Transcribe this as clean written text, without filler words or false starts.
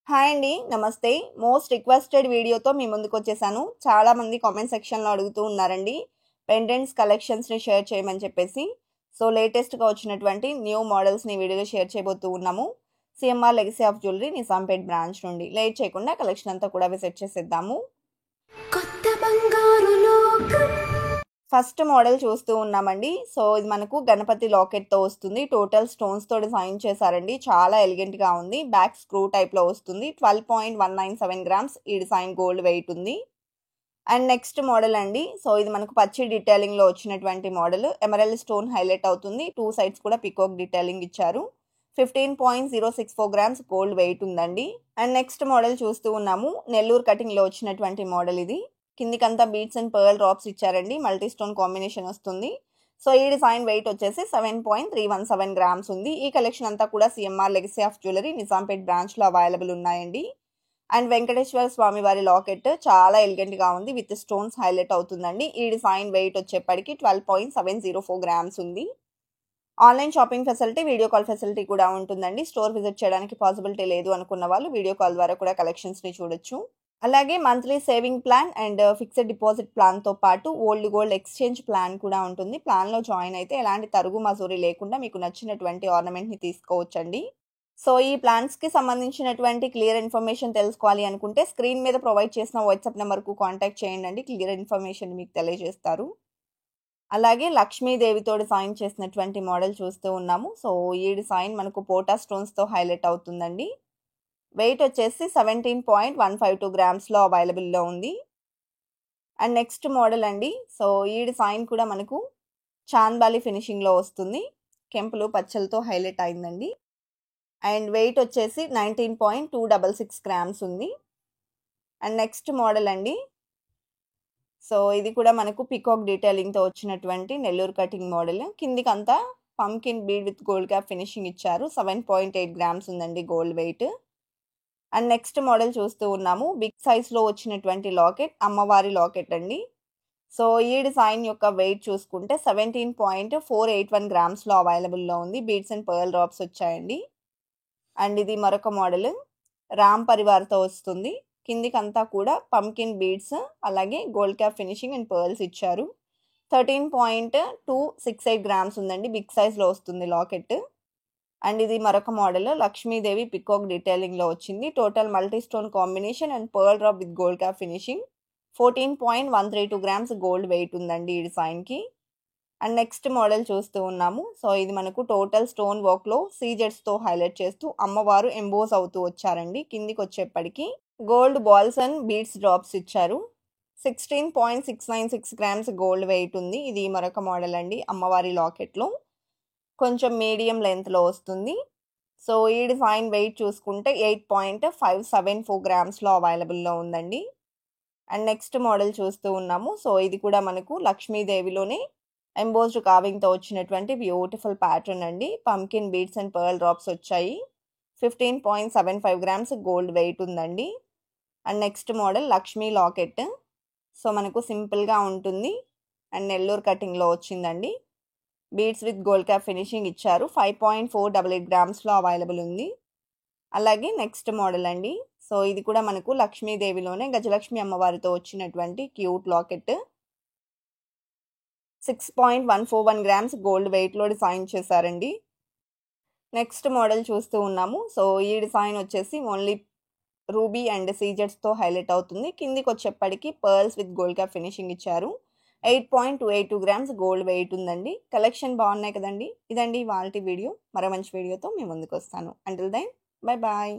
Hi అండి. నమస్తే. Most requested వీడియోతో మీ ముందుకొచ్చేసాను. చాలామంది కామెంట్ సెక్షన్‌లో అడుగుతూ ఉన్నారండి. పెండెంట్స్ కలెక్షన్స్‌ని షేర్ చేయమని చెప్పేసి. సో, లేటెస్ట్‌గా వచ్చినటువంటి న్యూ మోడల్స్‌ని వీడియోలో షేర్ చేయబోతూ ఉన్నాము. CMR legacy of jewellery Nizampet branch నుండి. లేట్ చేయకుండా కలెక్షన్ అంతా కూడా విజిట్ చేసేద్దాము. కొత్త బంగారు లోకం. ఫస్ట్ మోడల్ చూస్తూ ఉన్నామండి. సో, ఇది మనకు గణపతి లాకెట్‌తో వస్తుంది. టోటల్ స్టోన్స్‌తో డిజైన్ చేశారండి. చాలా ఎలిగెంట్‌గా ఉంది. బ్యాక్ స్క్రూ టైప్‌లో వస్తుంది. 12.197 గ్రామ్స్ ఈ డిజైన్ గోల్డ్ వెయిట్ ఉంది. అండ్ నెక్స్ట్ మోడల్ అండి. సో, ఇది మనకు పచ్చి డీటెయిలింగ్‌లో వచ్చినటువంటి మోడల్. ఎమరాల్డ్ స్టోన్ హైలైట్ అవుతుంది. 2 సైడ్స్ కూడా పికాక్ డీటెయిలింగ్ ఇచ్చారు. 15.064 గ్రామ్స్ గోల్డ్ వెయిట్ ఉందండి. అండ్ నెక్స్ట్ మోడల్ చూస్తూ ఉన్నాము. నెల్లూరు కటింగ్‌లో వచ్చినటువంటి మోడల్ ఇది. కిందికంతా బీడ్స్ అండ్ పర్ల్ డ్రాప్స్ ఇచ్చారండి. మల్టీ స్టోన్ కాంబినేషన్ వస్తుంది. సో, ఈ డిజైన్ వెయిట్ వచ్చేసి 7.317 గ్రామ్స్ ఉంది. ఈ కలెక్షన్ అంతా కూడా CMR legacy of jewellery Nizampet బ్రాంచ్‌లో అవైలబుల్ ఉన్నాయండి. అండ్ వెంకటేశ్వర స్వామి వారి లాకెట్ చాలా ఎలిగెంట్‌గా ఉంది. విత్ స్టోన్స్ హైలైట్ అవుతుందండి. ఈ డిజైన్ వెయిట్ వచ్చేప్పటికి 12.704 గ్రామ్స్ ఉంది. Online shopping facility, video call facility కూడా ఉంటుందండి. స్టోర్ విజిట్ చేయడానికి పాసిబిలిటీ లేదు అనుకున్న వాళ్ళు వీడియో కాల్ ద్వారా కూడా కలెక్షన్స్‌ని చూడొచ్చు. అలాగే monthly saving plan and fixed deposit ప్లాన్‌తో పాటు ఓల్డ్ గోల్డ్ ఎక్స్‌చేంజ్ ప్లాన్ కూడా ఉంటుంది. ప్లాన్‌లో జాయిన్ అయితే ఎలాంటి తరుగు మజూరీ లేకుండా మీకు నచ్చినటువంటి ఆర్నమెంట్‌ని తీసుకోవచ్చండి. సో, ఈ ప్లాన్స్‌కి సంబంధించినటువంటి క్లియర్ ఇన్ఫర్మేషన్ తెలుసుకోవాలి అనుకుంటే స్క్రీన్ మీద ప్రొవైడ్ చేసిన వాట్సాప్ నెంబర్‌కు కాంటాక్ట్ చేయండి. క్లియర్ ఇన్ఫర్మేషన్ మీకు తెలియజేస్తారు. అలాగే లక్ష్మీదేవితో డిజైన్ చేసినటువంటి మోడల్ చూస్తూ ఉన్నాము. సో, ఈ డిజైన్ మనకు పోటా స్టోన్స్‌తో హైలైట్ అవుతుందండి. వెయిట్ వచ్చేసి 17.152 గ్రామ్స్‌లో అవైలబుల్‌లో ఉంది. అండ్ నెక్స్ట్ మోడల్ అండి. సో, ఈ డిజైన్ కూడా మనకు చాంద్బాలి ఫినిషింగ్‌లో వస్తుంది. కెంపులు పచ్చలతో హైలైట్ అయిందండి. అండ్ వెయిట్ వచ్చేసి 19.266 గ్రామ్స్ ఉంది. అండ్ నెక్స్ట్ మోడల్ అండి. సో, ఇది కూడా మనకు పికాక్ డీటెయిలింగ్‌తో వచ్చినటువంటి నెల్లూరు కటింగ్ మోడల్. కిందికంతా pumpkin bead with gold cap finishing ఇచ్చారు. 7.8 గ్రామ్స్ ఉందండి gold weight. And next model చూస్తూ ఉన్నాము. బిగ్ సైజ్‌లో వచ్చినటువంటి లాకెట్, అమ్మవారి లాకెట్ అండి. సో, ఈ డిజైన్ యొక్క వెయిట్ చూసుకుంటే 17.481 గ్రామ్స్‌లో అవైలబుల్‌లో ఉంది. బీడ్స్ అండ్ పర్ల్ డ్రాప్స్ వచ్చాయండి. అండ్ ఇది మరొక మోడల్. రామ్ పరివార్‌తో వస్తుంది. కిందికంతా కూడా పంకిన్ బీడ్స్, అలాగే gold cap finishing and pearls ఇచ్చారు. 13.268 గ్రామ్స్ ఉందండి. బిగ్ సైజ్‌లో వస్తుంది లాకెట్. అండ్ ఇది మరొక మోడల్. లక్ష్మీదేవి పికాక్ డీటెయిలింగ్‌లో వచ్చింది. Total multi stone combination and pearl drop with gold cap finishing. 14.132 grams gold weight ఉందండి ఈ డిజైన్‌కి. అండ్ నెక్స్ట్ మోడల్ చూస్తూ ఉన్నాము. సో, ఇది మనకు టోటల్ స్టోన్ వర్క్‌లో సీజెడ్స్‌తో హైలైట్ చేస్తూ అమ్మవారు ఎంబోస్ అవుతూ వచ్చారండి. కిందికొచ్చేప్పటికి gold balls and beads drops ఇచ్చారు. 16.696 గ్రామ్స్ గోల్డ్ వెయిట్ ఉంది. ఇది మరొక మోడల్ అండి. అమ్మవారి లాకెట్‌లో కొంచెం మీడియం లెంత్‌లో వస్తుంది. సో, ఈ డిజైన్ వెయిట్ చూసుకుంటే 8.574 గ్రామ్స్‌లో అవైలబుల్‌లో ఉందండి. అండ్ నెక్స్ట్ మోడల్ చూస్తూ ఉన్నాము. సో, ఇది కూడా మనకు లక్ష్మీదేవిలోనే ఎంబోస్డ్ కార్వింగ్‌తో వచ్చినటువంటి బ్యూటిఫుల్ ప్యాటర్న్ అండి. Pumpkin beads and pearl drops వచ్చాయి. 15.75 గ్రామ్స్ గోల్డ్ వెయిట్ ఉందండి. And next model Lakshmi locket. So, మనకు సింపుల్‌గా ఉంటుంది. అండ్ నెల్లూరు కటింగ్‌లో వచ్చిందండి. Beads with gold cap finishing ఇచ్చారు. 5.488 గ్రామ్స్‌లో అవైలబుల్ ఉంది. అలాగే నెక్స్ట్ మోడల్ అండి. సో, ఇది కూడా మనకు లక్ష్మీదేవిలోనే గజలక్ష్మి అమ్మవారితో వచ్చినటువంటి క్యూట్ లాకెట్. 6.141 గ్రామ్స్ గోల్డ్ వెయిట్‌లో డిజైన్ చేశారండి. నెక్స్ట్ మోడల్ చూస్తూ ఉన్నాము. సో, ఈ డిజైన్ వచ్చేసి ఓన్లీ రూబీ అండ్ సీజెడ్స్‌తో హైలైట్ అవుతుంది. కిందికొచ్చేప్పటికి pearls with gold cap finishing ఇచ్చారు. 8.282 గ్రామ్స్ గోల్డ్ వెయిట్ ఉందండి. కలెక్షన్ బాగున్నాయి కదండి. ఇదండి ఇవాల్టి వీడియో. మరో మంచి వీడియోతో మీ ముందుకొస్తాను. Until then bye bye.